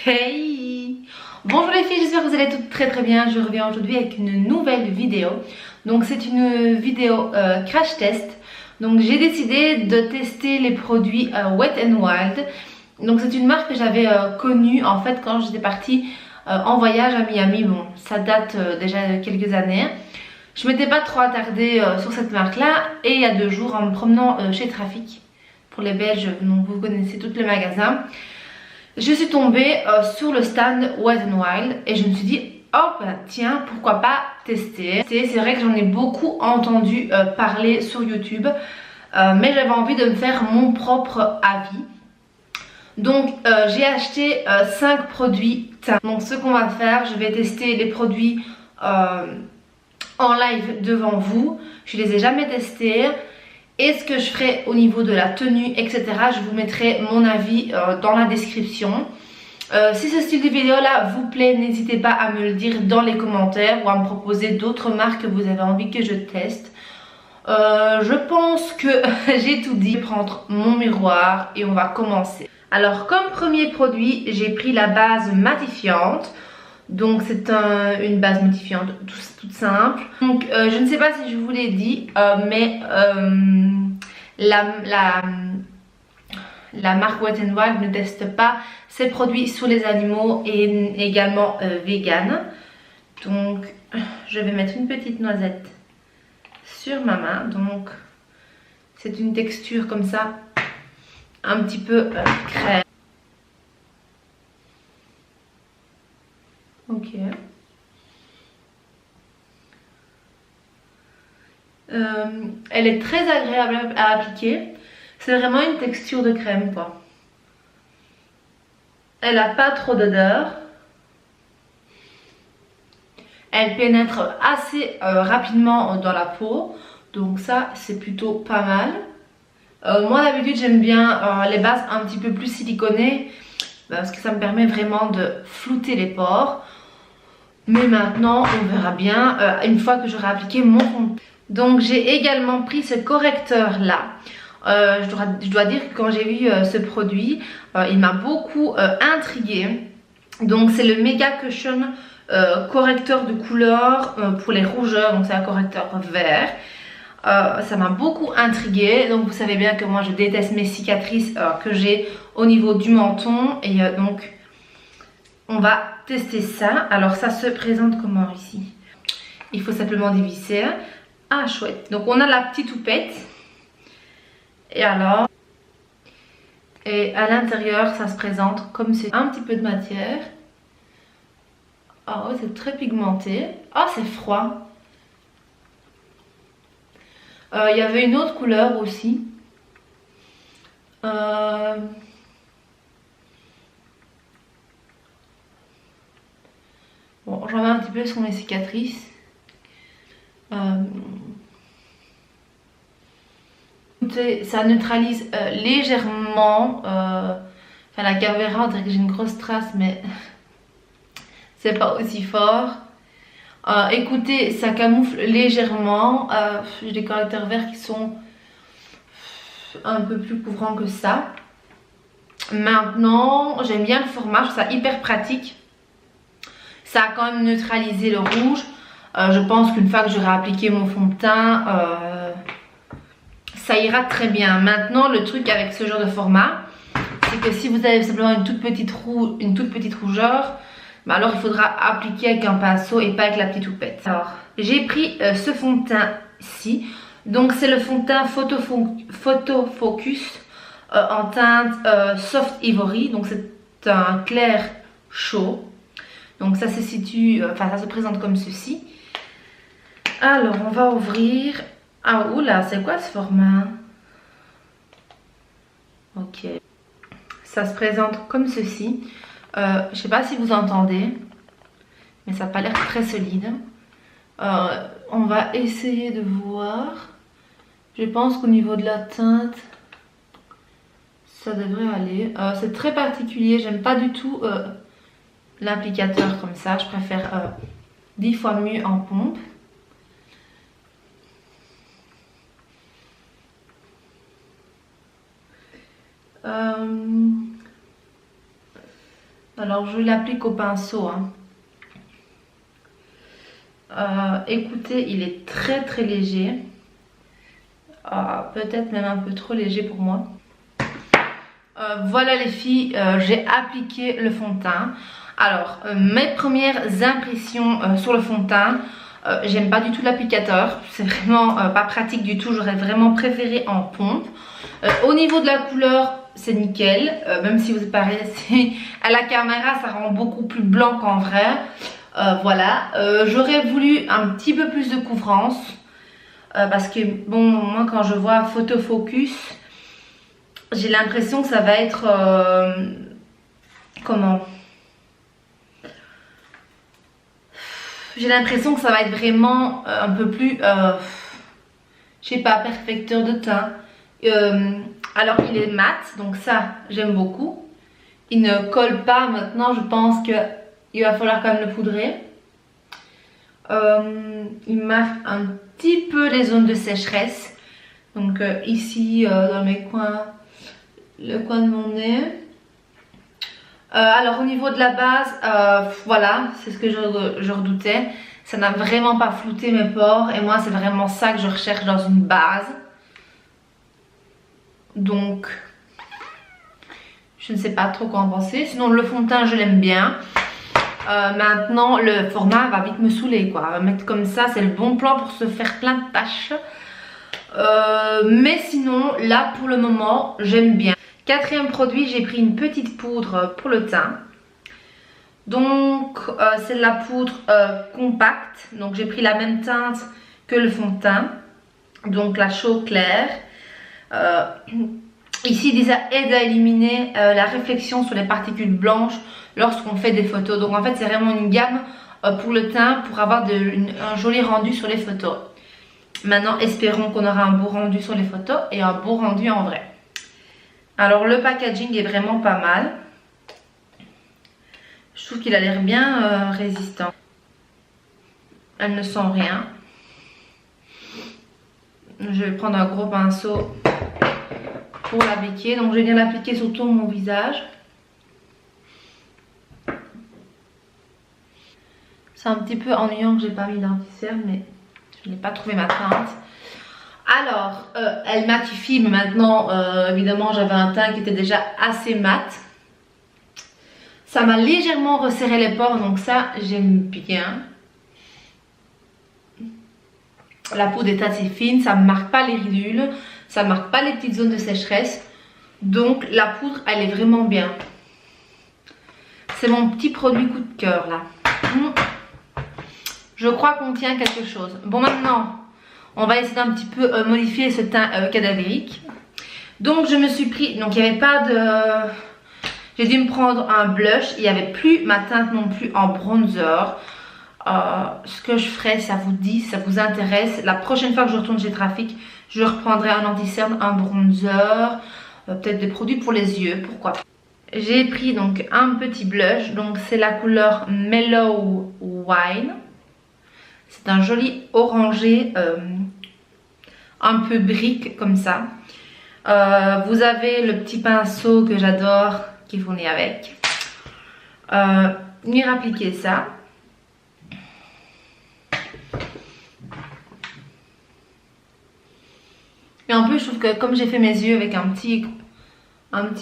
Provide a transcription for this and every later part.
Hey! Bonjour les filles, j'espère que vous allez toutes très bien. Je reviens aujourd'hui avec une nouvelle vidéo. Donc c'est une vidéo crash test. Donc j'ai décidé de tester les produits Wet n Wild. Donc c'est une marque que j'avais connue en fait quand j'étais partie en voyage à Miami. Bon, ça date déjà de quelques années. Je m'étais pas trop attardée sur cette marque là. Et il y a 2 jours en me promenant chez Trafic, pour les Belges, donc vous connaissez tous les magasins, je suis tombée sur le stand Wet n Wild et je me suis dit oh bah tiens, pourquoi pas tester. C'est vrai que j'en ai beaucoup entendu parler sur YouTube, mais j'avais envie de me faire mon propre avis. Donc j'ai acheté 5 produits. Donc ce qu'on va faire, je vais tester les produits en live devant vous. Je les ai jamais testés. Et ce que je ferai au niveau de la tenue, etc. Je vous mettrai mon avis dans la description. Si ce style de vidéo là vous plaît, n'hésitez pas à me le dire dans les commentaires ou à me proposer d'autres marques que vous avez envie que je teste. Je pense que j'ai tout dit. Je vais prendre mon miroir et on va commencer. Alors comme premier produit, j'ai pris la base matifiante. Donc c'est une base matifiante toute simple. Donc je ne sais pas si je vous l'ai dit, mais la marque Wet n Wild ne teste pas ses produits sur les animaux et également vegan. Donc je vais mettre une petite noisette sur ma main. Donc c'est une texture comme ça, un petit peu crème. Ok. Elle est très agréable à appliquer. C'est vraiment une texture de crème quoi. Elle n'a pas trop d'odeur. Elle pénètre assez rapidement dans la peau. Donc ça c'est plutôt pas mal. Moi d'habitude j'aime bien les bases un petit peu plus siliconées, parce que ça me permet vraiment de flouter les pores. Mais maintenant on verra bien une fois que j'aurai appliqué mon fond de teint. Donc j'ai également pris ce correcteur là. Je dois dire que quand j'ai vu ce produit, il m'a beaucoup intriguée. Donc c'est le Mega Cushion correcteur de couleur pour les rougeurs. Donc c'est un correcteur vert. Ça m'a beaucoup intriguée. Donc vous savez bien que moi je déteste mes cicatrices que j'ai au niveau du menton. Et donc on va tester ça. Alors ça se présente comment ici? Il faut simplement dévisser. Ah chouette. Donc on a la petite houppette. Et alors, et à l'intérieur ça se présente comme c'est un petit peu de matière. Oh c'est très pigmenté. Oh c'est froid. Il y avait une autre couleur aussi. Bon, j'en mets un petit peu sur mes cicatrices. Ça neutralise légèrement. Enfin la caméra, on dirait que j'ai une grosse trace, mais c'est pas aussi fort. Écoutez, ça camoufle légèrement. J'ai des correcteurs verts qui sont un peu plus couvrants que ça. Maintenant, j'aime bien le format, je trouve ça hyper pratique. Ça a quand même neutralisé le rouge. Je pense qu'une fois que j'aurai appliqué mon fond de teint, ça ira très bien. Maintenant, le truc avec ce genre de format, c'est que si vous avez simplement une toute petite rougeur, bah alors il faudra appliquer avec un pinceau et pas avec la petite houppette. Alors, j'ai pris ce fond de teint ici. Donc c'est le fond de teint Photo Focus en teinte Soft Ivory. Donc c'est un clair chaud. Donc ça se situe, enfin ça se présente comme ceci. Alors on va ouvrir. Ah oula, c'est quoi ce format? Ok. Ça se présente comme ceci. Je sais pas si vous entendez, mais ça n'a pas l'air très solide. On va essayer de voir. Je pense qu'au niveau de la teinte, ça devrait aller. C'est très particulier, j'aime pas du tout l'applicateur comme ça. Je préfère 10 fois mieux en pompe. Alors je l'applique au pinceau, hein. Écoutez, il est très très léger. Peut-être même un peu trop léger pour moi. Voilà les filles, j'ai appliqué le fond de teint. Alors mes premières impressions sur le fond de teint, j'aime pas du tout l'applicateur, c'est vraiment pas pratique du tout, j'aurais vraiment préféré en pompe. Au niveau de la couleur, c'est nickel, même si vous paraissez à la caméra, ça rend beaucoup plus blanc qu'en vrai. Voilà, j'aurais voulu un petit peu plus de couvrance, parce que bon, moi quand je vois photo focus, j'ai l'impression que ça va être comment, j'ai l'impression que ça va être vraiment un peu plus je sais pas, perfecteur de teint. Alors il est mat, donc ça j'aime beaucoup. Il ne colle pas. Maintenant je pense que il va falloir quand même le poudrer. Il marque un petit peu les zones de sécheresse, donc ici dans mes coins, le coin de mon nez. Alors au niveau de la base, voilà, c'est ce que je redoutais. Ça n'a vraiment pas flouté mes pores et moi c'est vraiment ça que je recherche dans une base. Donc je ne sais pas trop quoi en penser. Sinon le fond de teint je l'aime bien. Maintenant le format va vite me saouler quoi. On va mettre comme ça, c'est le bon plan pour se faire plein de tâches. Mais sinon là pour le moment j'aime bien. Quatrième produit, j'ai pris une petite poudre pour le teint. Donc c'est de la poudre compacte. Donc j'ai pris la même teinte que le fond de teint. Donc la chaude claire. Ici ils disent ça aide à éliminer la réflexion sur les particules blanches lorsqu'on fait des photos. Donc en fait c'est vraiment une gamme pour le teint pour avoir un joli rendu sur les photos. Maintenant espérons qu'on aura un beau rendu sur les photos et un beau rendu en vrai. Alors le packaging est vraiment pas mal. Je trouve qu'il a l'air bien résistant. Elle ne sent rien. Je vais prendre un gros pinceau pour l'appliquer. Donc je viens l'appliquer sur tout mon visage. C'est un petit peu ennuyant que j'ai pas mis d'anti-cerne, mais je n'ai pas trouvé ma teinte. Alors, elle matifie, mais maintenant, évidemment, j'avais un teint qui était déjà assez mat. Ça m'a légèrement resserré les pores, donc ça, j'aime bien. La poudre est assez fine, ça ne marque pas les ridules, ça ne marque pas les petites zones de sécheresse. Donc, la poudre, elle est vraiment bien. C'est mon petit produit coup de cœur, là. Je crois qu'on tient quelque chose. Bon, maintenant... on va essayer d'un petit peu modifier ce teint cadavérique. Donc je me suis pris, donc il n'y avait pas de... J'ai dû me prendre un blush, il n'y avait plus ma teinte non plus en bronzer. Ce que je ferai, ça vous dit, ça vous intéresse. La prochaine fois que je retourne chez Trafic, je reprendrai un anti-cerne, un bronzer, peut-être des produits pour les yeux, pourquoi pas. J'ai pris donc un petit blush, donc c'est la couleur Mellow Wine. C'est un joli orangé, un peu brique comme ça. Vous avez le petit pinceau que j'adore qui fournit avec. Venir appliquer ça. Et en plus je trouve que comme j'ai fait mes yeux avec un petit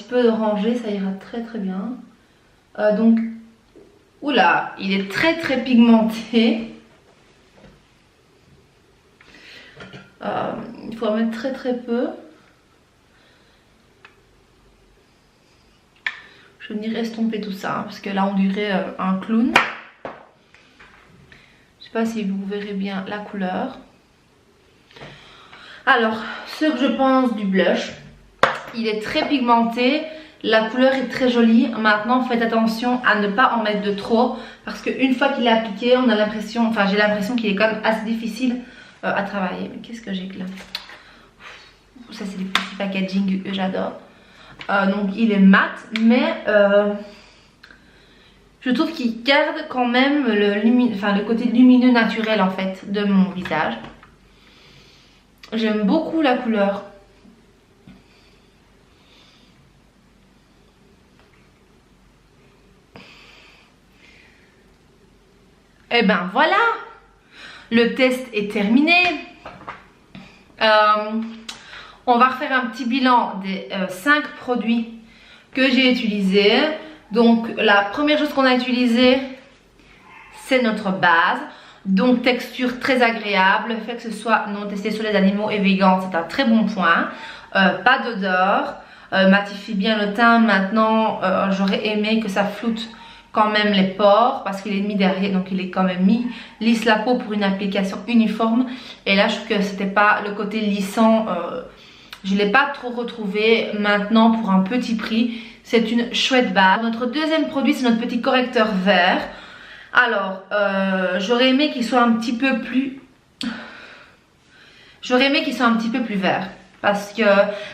peu d'orangé, ça ira très très bien. Donc, oula, il est très très pigmenté. Il faut en mettre très très peu. Je vais venir estomper tout ça, hein, parce que là on dirait un clown. Je sais pas si vous verrez bien la couleur. Alors, ce que je pense du blush, il est très pigmenté. La couleur est très jolie. Maintenant faites attention à ne pas en mettre de trop, parce qu'une fois qu'il est appliqué, on a l'impression, enfin j'ai l'impression qu'il est quand même assez difficile à travailler. Mais qu'est-ce que j'ai que là? Ça c'est des petits packaging que j'adore. Donc il est mat, mais je trouve qu'il garde quand même le côté lumineux naturel en fait de mon visage. J'aime beaucoup la couleur. Et ben voilà, le test est terminé. On va refaire un petit bilan des 5 produits que j'ai utilisés. Donc la première chose qu'on a utilisée, c'est notre base. Donc texture très agréable, le fait que ce soit non testé sur les animaux et vegan, c'est un très bon point. Pas d'odeur, matifie bien le teint. Maintenant j'aurais aimé que ça floute quand même les pores parce qu'il est mis derrière, donc il est quand même mis, lisse la peau pour une application uniforme. Et là je trouve que c'était pas le côté lissant, je l'ai pas trop retrouvé. Maintenant pour un petit prix, c'est une chouette base. Notre deuxième produit, c'est notre petit correcteur vert. Alors j'aurais aimé qu'il soit un petit peu plus vert parce que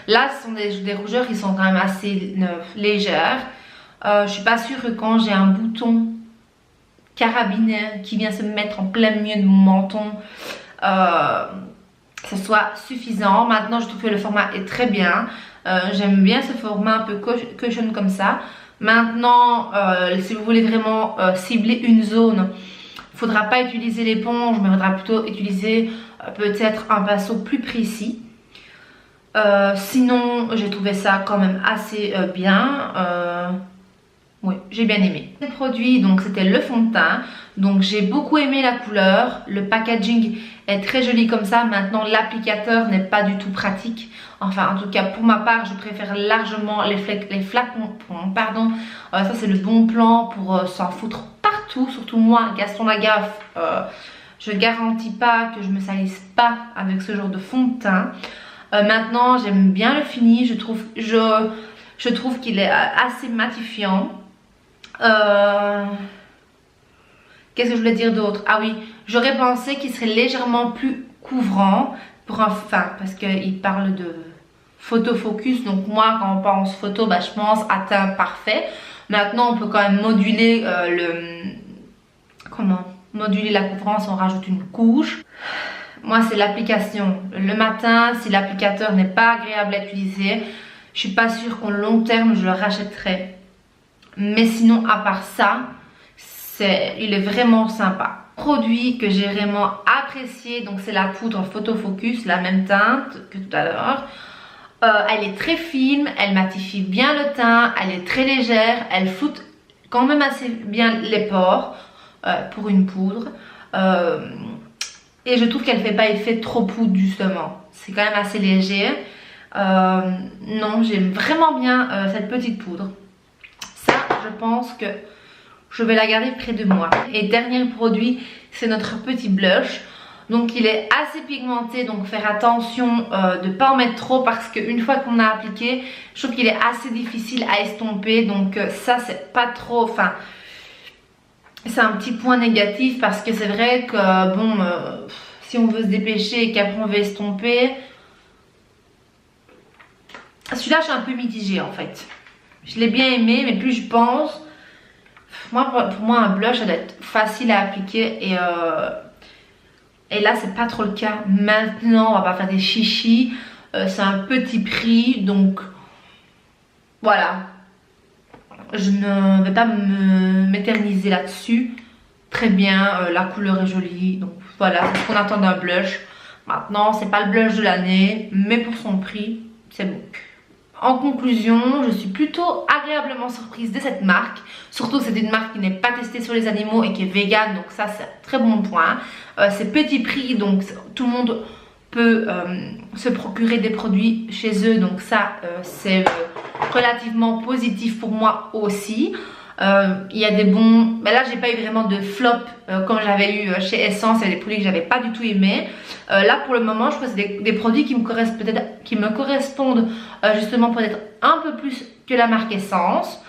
là ce sont des rougeurs qui sont quand même assez légères. Je suis pas sûre que quand j'ai un bouton carabiné qui vient se mettre en plein milieu de mon menton, ce soit suffisant. Maintenant je trouve que le format est très bien. J'aime bien ce format un peu cushion comme ça. Maintenant si vous voulez vraiment cibler une zone, il ne faudra pas utiliser l'éponge, mais il faudra plutôt utiliser peut-être un pinceau plus précis. Sinon j'ai trouvé ça quand même assez bien. Oui, j'ai bien aimé. Le produit, donc c'était le fond de teint. Donc j'ai beaucoup aimé la couleur. Le packaging est très joli comme ça. Maintenant l'applicateur n'est pas du tout pratique. Enfin en tout cas pour ma part, je préfère largement les flacons. Pardon. Ça c'est le bon plan pour s'en foutre partout. Surtout moi, Gaston Lagaffe. Je garantis pas que je me salisse pas avec ce genre de fond de teint. Maintenant j'aime bien le fini. Je trouve qu'il est assez matifiant. Qu'est-ce que je voulais dire d'autre? Ah oui, j'aurais pensé qu'il serait légèrement plus couvrant pour parce qu'il parle de photofocus. Donc moi quand on pense photo, je pense à teint parfait. Maintenant on peut quand même moduler moduler la couvrance, on rajoute une couche. Moi c'est l'application le matin. Si l'applicateur n'est pas agréable à utiliser, je suis pas sûre qu'en long terme je le rachèterai. Mais sinon à part ça, il est vraiment sympa. Produit que j'ai vraiment apprécié, donc c'est la poudre photofocus, la même teinte que tout à l'heure. Elle est très fine, elle matifie bien le teint, elle est très légère, elle floute quand même assez bien les pores pour une poudre. Et je trouve qu'elle fait pas effet trop poudre justement. C'est quand même assez léger. Non, j'aime vraiment bien cette petite poudre. Ça, je pense que je vais la garder près de moi. Et dernier produit, c'est notre petit blush. Donc il est assez pigmenté, donc faire attention de ne pas en mettre trop parce qu'une fois qu'on a appliqué, je trouve qu'il est assez difficile à estomper. Donc ça c'est pas trop, c'est un petit point négatif parce que c'est vrai que bon, si on veut se dépêcher et qu'après on veut estomper, celui-là je suis un peu mitigée en fait. Je l'ai bien aimé, mais plus je pense, pour moi un blush ça doit être facile à appliquer et là c'est pas trop le cas. Maintenant on va pas faire des chichis, c'est un petit prix donc voilà, je ne vais pas m'éterniser là-dessus. Très bien, la couleur est jolie, donc voilà, c'est ce qu'on attend d'un blush. Maintenant c'est pas le blush de l'année, mais pour son prix c'est bon. En conclusion, je suis plutôt agréablement surprise de cette marque. Surtout que c'est une marque qui n'est pas testée sur les animaux et qui est vegan, donc ça c'est un très bon point. C'est petit prix, donc tout le monde peut se procurer des produits chez eux, donc ça c'est relativement positif pour moi aussi. Il y a des bons, mais là j'ai pas eu vraiment de flop comme j'avais eu chez Essence. Il y a des produits que j'avais pas du tout aimé. Là pour le moment je crois que c'est des produits qui me correspondent justement peut-être un peu plus que la marque Essence.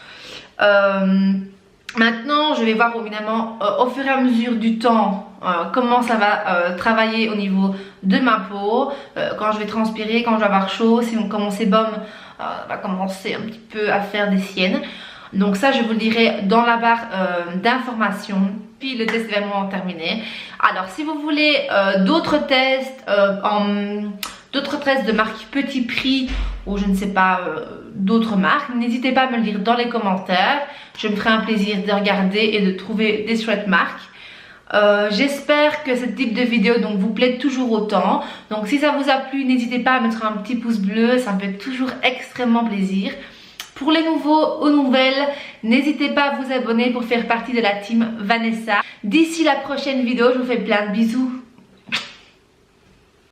Maintenant je vais voir évidemment au fur et à mesure du temps comment ça va travailler au niveau de ma peau, quand je vais transpirer, quand je vais avoir chaud, si mon sébum va commencer un petit peu à faire des siennes. Donc ça je vous le dirai dans la barre d'informations. Puis le test est vraiment terminé. Alors si vous voulez d'autres tests de marques petit prix ou je ne sais pas d'autres marques, n'hésitez pas à me le dire dans les commentaires. Je me ferai un plaisir de regarder et de trouver des chouettes marques. J'espère que ce type de vidéo donc vous plaît toujours autant. Donc si ça vous a plu, n'hésitez pas à mettre un petit pouce bleu, ça me fait toujours extrêmement plaisir. Pour les nouveaux ou nouvelles, n'hésitez pas à vous abonner pour faire partie de la team Vanessa. D'ici la prochaine vidéo, je vous fais plein de bisous.